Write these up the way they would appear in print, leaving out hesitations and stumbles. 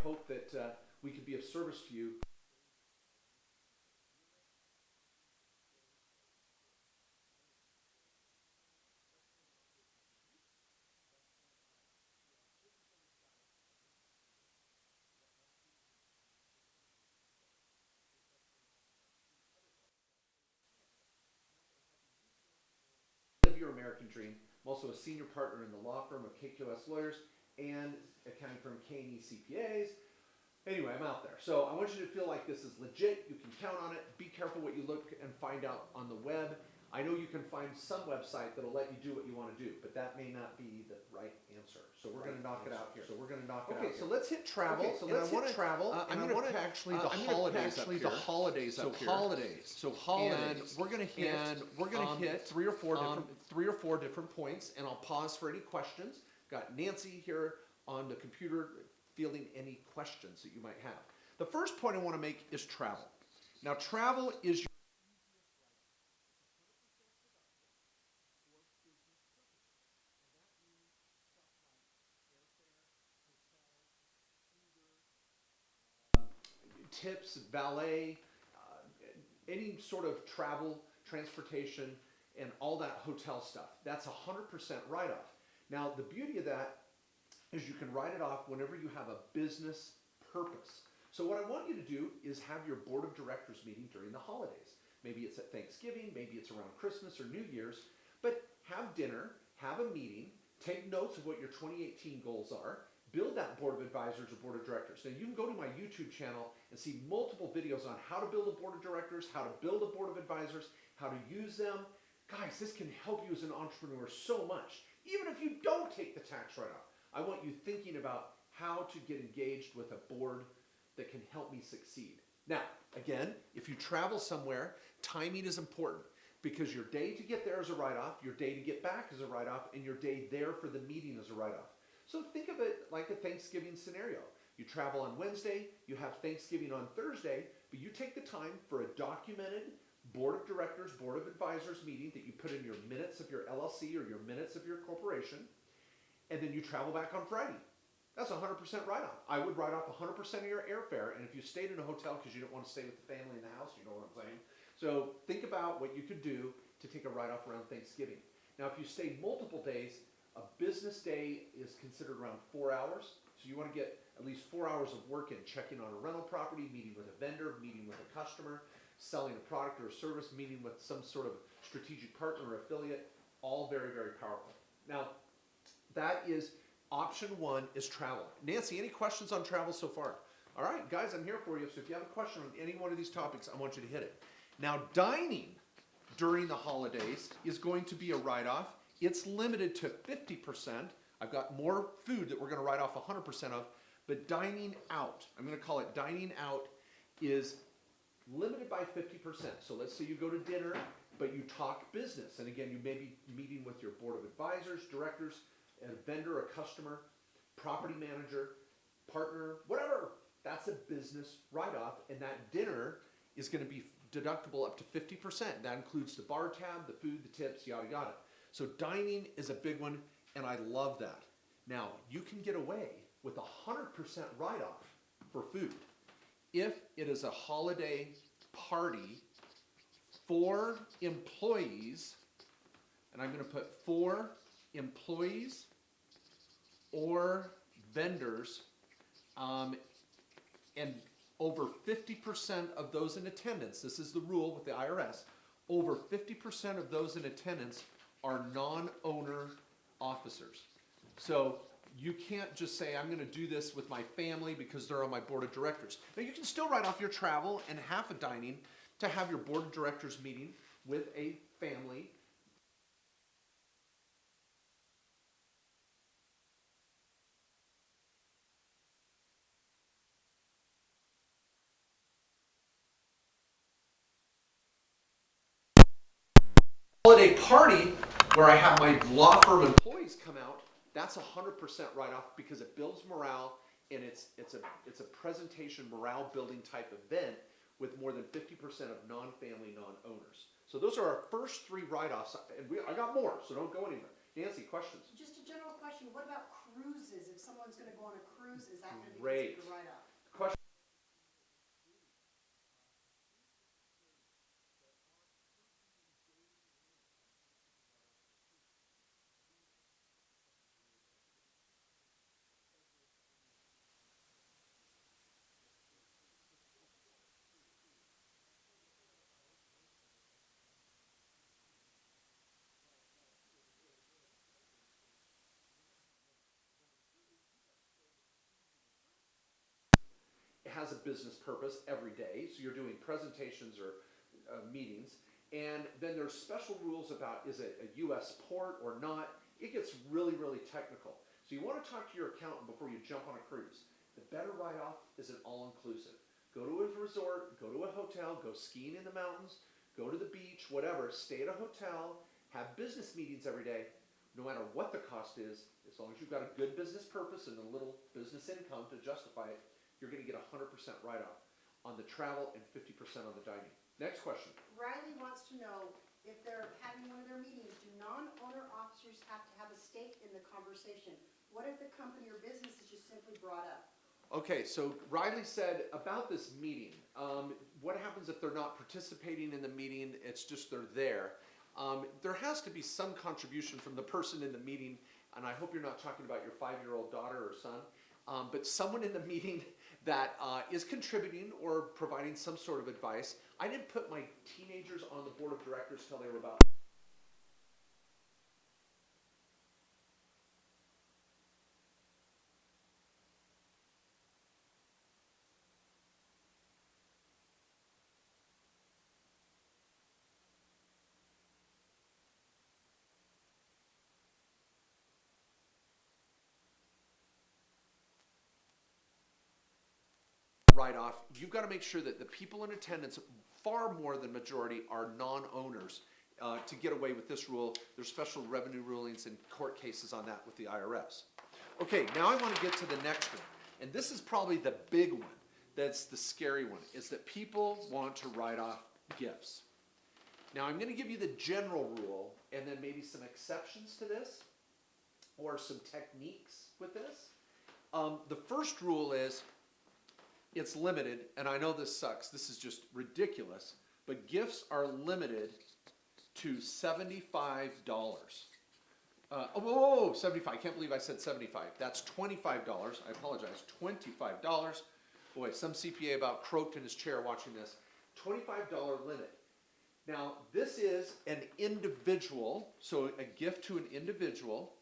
hope that we could be of service to you. Live your American dream. I'm also a senior partner in the law firm of KQS Lawyers and accounting firm K&E CPAs. Anyway, I'm out there. So I want you to feel like this is legit. You can count on it. Be careful what you look and find out on the web. I know you can find some website that'll let you do what you want to do, but that may not be the right answer. So we're going to knock it out here. Okay, so let's hit travel. Okay, so let's hit travel. I'm going to actually the holidays up here. So holidays. And we're going to hit three or four different points, and I'll pause for any questions. Got Nancy here on the computer fielding any questions that you might have. The first point I want to make is travel. Now, travel is your tips, valet, any sort of travel, transportation, and all that hotel stuff. That's 100% write-off. Now, the beauty of that is you can write it off whenever you have a business purpose. So what I want you to do is have your board of directors meeting during the holidays. Maybe it's at Thanksgiving, maybe it's around Christmas or New Year's, but have dinner, have a meeting, take notes of what your 2018 goals are, build that board of advisors or board of directors. Now you can go to my YouTube channel and see multiple videos on how to build a board of directors, how to build a board of advisors, how to use them. Guys, this can help you as an entrepreneur so much. Even if you don't take the tax write-off, I want you thinking about how to get engaged with a board that can help me succeed. Now, again, if you travel somewhere, timing is important because your day to get there is a write-off, your day to get back is a write-off, and your day there for the meeting is a write-off. So think of it like a Thanksgiving scenario. You travel on Wednesday, you have Thanksgiving on Thursday, but you take the time for a documented board of directors, board of advisors meeting that you put in your minutes of your LLC or your minutes of your corporation, and then you travel back on Friday. That's 100% write-off. I would write off 100% of your airfare, and if you stayed in a hotel because you didn't want to stay with the family in the house, you know what I'm saying? So think about what you could do to take a write-off around Thanksgiving. Now, if you stayed multiple days, a business day is considered around 4 hours. So you want to get at least 4 hours of work in checking on a rental property, meeting with a vendor, meeting with a customer, selling a product or a service, meeting with some sort of strategic partner or affiliate, all very, very powerful. Now, that is option one is travel. Nancy, any questions on travel so far? All right, guys, I'm here for you. So if you have a question on any one of these topics, I want you to hit it. Now, dining during the holidays is going to be a write-off. It's limited to 50%. I've got more food that we're going to write off 100% of, but dining out, I'm going to call it dining out, is limited by 50%. So let's say you go to dinner, but you talk business. And again, you may be meeting with your board of advisors, directors, a vendor, a customer, property manager, partner, whatever. That's a business write-off, and that dinner is going to be deductible up to 50%. That includes the bar tab, the food, the tips, yada, yada. So dining is a big one, and I love that. Now, you can get away with 100% write-off for food if it is a holiday party for employees, and I'm going to put for employees or vendors, and over 50% of those in attendance, this is the rule with the IRS, over 50% of those in attendance are non-owner officers. So you can't just say, I'm going to do this with my family because they're on my board of directors. Now, you can still write off your travel and half a dining to have your board of directors meeting with a family. Holiday party where I have my law firm employees come out, that's 100% write-off because it builds morale, and it's a presentation morale building type event with more than 50% of non-family, non-owners. So those are our first three write-offs, and I got more, so don't go anywhere. Nancy, questions? Just a general question, what about cruises? If someone's gonna go on a cruise, is that gonna be Great. considered a write-off? Question. It has a business purpose every day, so you're doing presentations or meetings, and then there's special rules about is it a U.S. port or not. It gets really, really technical. So you want to talk to your accountant before you jump on a cruise. The better write-off is an all-inclusive. Go to a resort, go to a hotel, go skiing in the mountains, go to the beach, whatever, stay at a hotel, have business meetings every day, no matter what the cost is, as long as you've got a good business purpose and a little business income to justify it, you're going to get 100% write-off on the travel and 50% on the dining. Next question. Riley wants to know, if they're having one of their meetings, do non-owner officers have to have a stake in the conversation? What if the company or business is just simply brought up? Okay, so Riley said about this meeting, what happens if they're not participating in the meeting, it's just they're there. There has to be some contribution from the person in the meeting, and I hope you're not talking about your 5-year-old daughter or son, but someone in the meeting that is contributing or providing some sort of advice. I didn't put my teenagers on the board of directors till they were about write-off. You've got to make sure that the people in attendance, far more than majority, are non-owners. To get away with this rule, there's special revenue rulings and court cases on that with the IRS. Okay, now I want to get to the next one. And this is probably the big one, that's the scary one, is that people want to write off gifts. Now I'm going to give you the general rule and then maybe some exceptions to this or some techniques with this. The first rule is it's limited, and I know this sucks, this is just ridiculous, but gifts are limited to $75. Oh, 75, I can't believe I said 75. That's $25, I apologize, $25. Boy, some CPA about croaked in his chair watching this. $25 limit. Now, this is an individual, so a gift to an individual,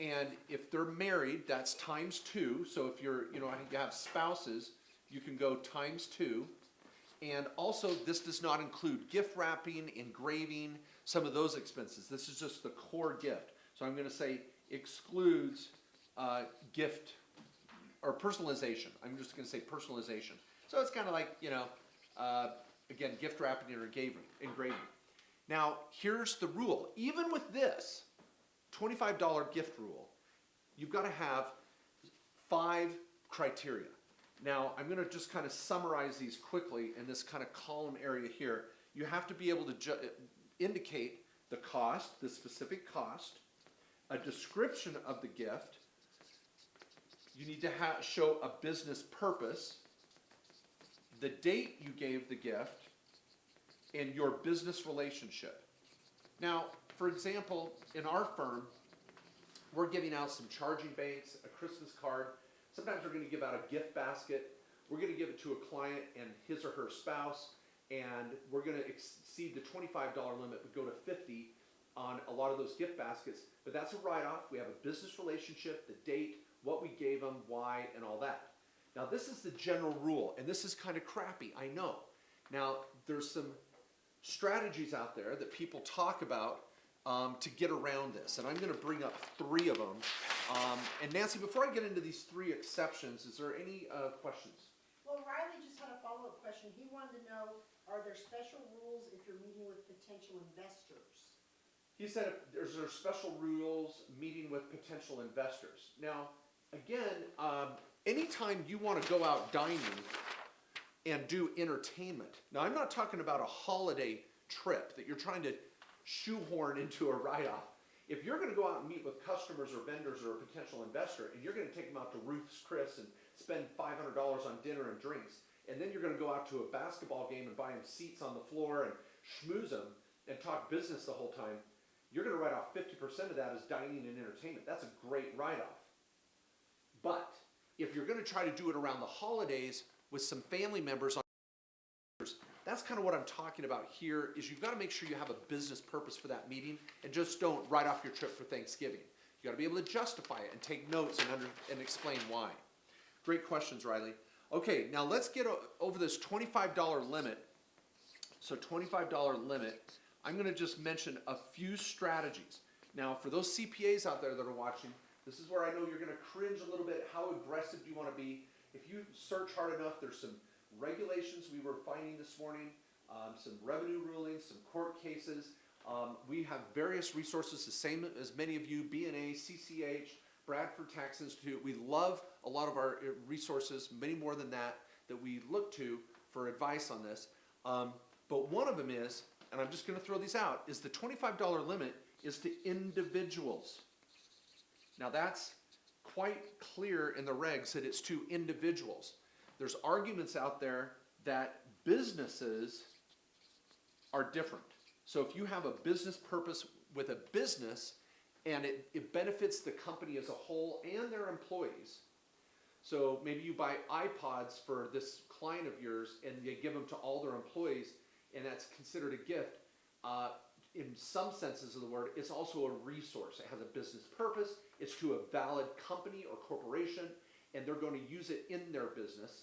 and if they're married, that's times 2. So if you're, you have spouses, you can go times 2. And also, this does not include gift wrapping, engraving, some of those expenses. This is just the core gift. So I'm going to say excludes gift or personalization. I'm just going to say personalization. So it's kind of like, again, gift wrapping or engraving. Now, here's the rule. Even with this $25 gift rule, you've got to have 5 criteria. Now, I'm going to just kind of summarize these quickly in this kind of column area here. You have to be able to indicate the cost, the specific cost, a description of the gift. You need to show a business purpose, the date you gave the gift, and your business relationship. Now, for example, in our firm, we're giving out some charging banks, a Christmas card. Sometimes we're going to give out a gift basket. We're going to give it to a client and his or her spouse, and we're going to exceed the $25 limit, but go to $50 on a lot of those gift baskets. But that's a write-off. We have a business relationship, the date, what we gave them, why, and all that. Now, this is the general rule, and this is kind of crappy, I know. Now, there's some strategies out there that people talk about to get around this, and I'm going to bring up 3 of them. And Nancy, before I get into these 3 exceptions, is there any questions? Well, Riley just had a follow-up question. He wanted to know, are there special rules if you're meeting with potential investors? He said there special rules meeting with potential investors. Now, again, anytime you want to go out dining and do entertainment, now I'm not talking about a holiday trip that you're trying to shoehorn into a write-off. If you're going to go out and meet with customers or vendors or a potential investor, and you're going to take them out to Ruth's Chris and spend $500 on dinner and drinks, and then you're going to go out to a basketball game and buy them seats on the floor and schmooze them and talk business the whole time, you're going to write off 50% of that as dining and entertainment. That's a great write-off. But if you're going to try to do it around the holidays with some family members on, that's kind of what I'm talking about here, is you've got to make sure you have a business purpose for that meeting and just don't write off your trip for Thanksgiving. You got to be able to justify it and take notes and explain why. Great questions, Riley. Okay, now let's get over this $25 limit. So $25 limit, I'm going to just mention a few strategies. Now, for those CPAs out there that are watching, this is where I know you're going to cringe a little bit. How aggressive do you want to be? If you search hard enough, there's some regulations we were finding this morning, some revenue rulings, some court cases. We have various resources, the same as many of you, B&A, CCH, Bradford Tax Institute. We love a lot of our resources, many more than that we look to for advice on this. But one of them is, and I'm just going to throw these out, is the $25 limit is to individuals. Now that's quite clear in the regs that it's to individuals. There's arguments out there that businesses are different. So if you have a business purpose with a business and it benefits the company as a whole and their employees. So maybe you buy iPods for this client of yours and you give them to all their employees, and that's considered a gift. In some senses of the word, it's also a resource. It has a business purpose. It's to a valid company or corporation, and they're going to use it in their business.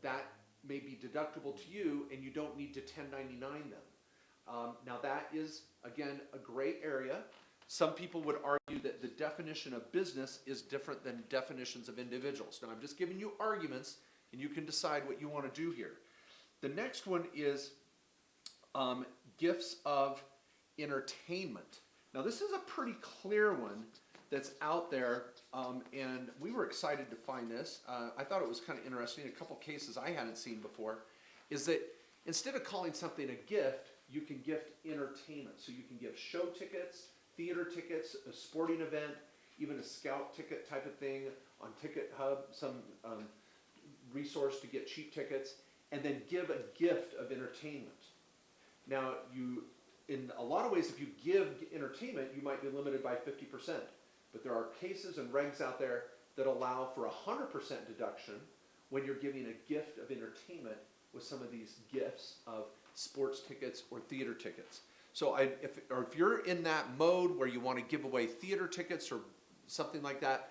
That may be deductible to you, and you don't need to 1099 them. Now that is, again, a gray area. Some people would argue that the definition of business is different than definitions of individuals. Now I'm just giving you arguments, and you can decide what you want to do here. The next one is gifts of entertainment. Now this is a pretty clear one that's out there, and we were excited to find this. I thought it was kind of interesting. A couple cases I hadn't seen before is that instead of calling something a gift, you can gift entertainment. So you can give show tickets, theater tickets, a sporting event, even a scout ticket type of thing on Ticket Hub, some resource to get cheap tickets, and then give a gift of entertainment. Now, in a lot of ways, if you give entertainment, you might be limited by 50%. But there are cases and regs out there that allow for 100% deduction when you're giving a gift of entertainment with some of these gifts of sports tickets or theater tickets. So if you're in that mode where you want to give away theater tickets or something like that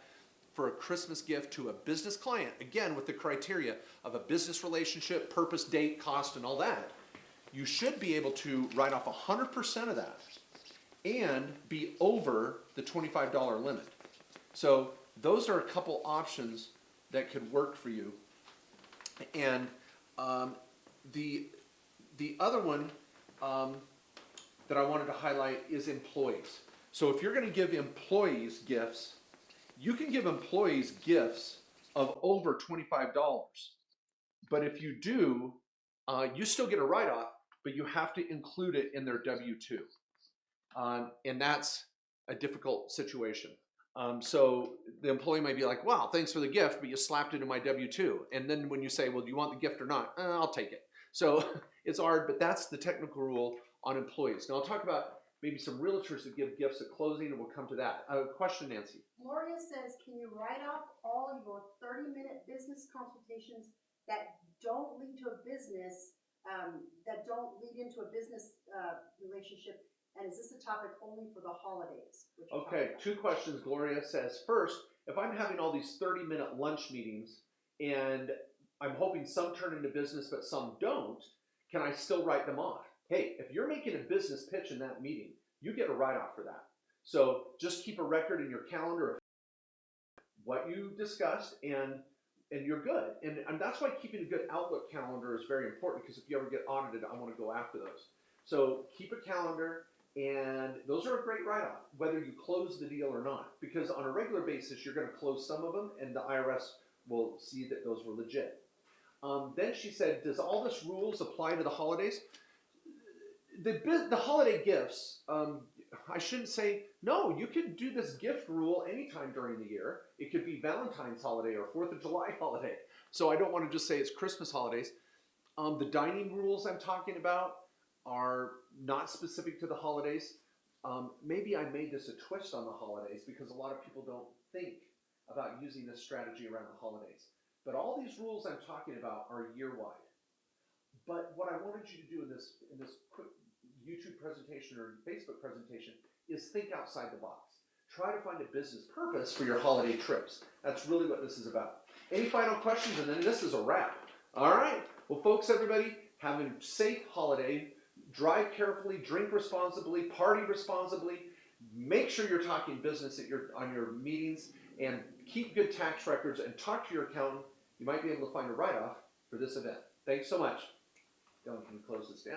for a Christmas gift to a business client, again, with the criteria of a business relationship, purpose, date, cost, and all that, you should be able to write off 100% of that and be over the $25 limit. So those are a couple options that could work for you. And the other one that I wanted to highlight is employees. So if you're going to give employees gifts, you can give employees gifts of over $25. But if you do, you still get a write-off, but you have to include it in their W-2. And that's a difficult situation. So the employee might be like, wow, thanks for the gift, but you slapped it in my W-2. And then when you say, well, do you want the gift or not? I'll take it. So it's hard, but that's the technical rule on employees. Now I'll talk about maybe some realtors that give gifts at closing, and we'll come to that. Question, Nancy. Gloria says, can you write off all your 30-minute business consultations that don't lead to a business, that don't lead into a business relationship? And is this a topic only for the holidays? Okay, two questions. Gloria says, first, if I'm having all these 30-minute lunch meetings and I'm hoping some turn into business but some don't, can I still write them off? Hey, if you're making a business pitch in that meeting, you get a write-off for that. So just keep a record in your calendar of what you discussed, and you're good. And that's why keeping a good Outlook calendar is very important, because if you ever get audited, I want to go after those. So keep a calendar, and those are a great write-off, whether you close the deal or not, because on a regular basis, you're going to close some of them, and the IRS will see that those were legit. Then she said, does all this rules apply to the holidays? The holiday gifts, I shouldn't say, no, you could do this gift rule anytime during the year. It could be Valentine's holiday or 4th of July holiday. So I don't want to just say it's Christmas holidays. The dining rules I'm talking about are not specific to the holidays. Maybe I made this a twist on the holidays because a lot of people don't think about using this strategy around the holidays. But all these rules I'm talking about are year-wide. But what I wanted you to do in this quick YouTube presentation or Facebook presentation is think outside the box. Try to find a business purpose for your holiday trips. That's really what this is about. Any final questions? And then this is a wrap. All right. Well, folks, everybody, have a safe holiday. Drive carefully, drink responsibly, party responsibly. Make sure you're talking business on your meetings, and keep good tax records and talk to your accountant. You might be able to find a write-off for this event. Thanks so much. Dylan, can you close this down?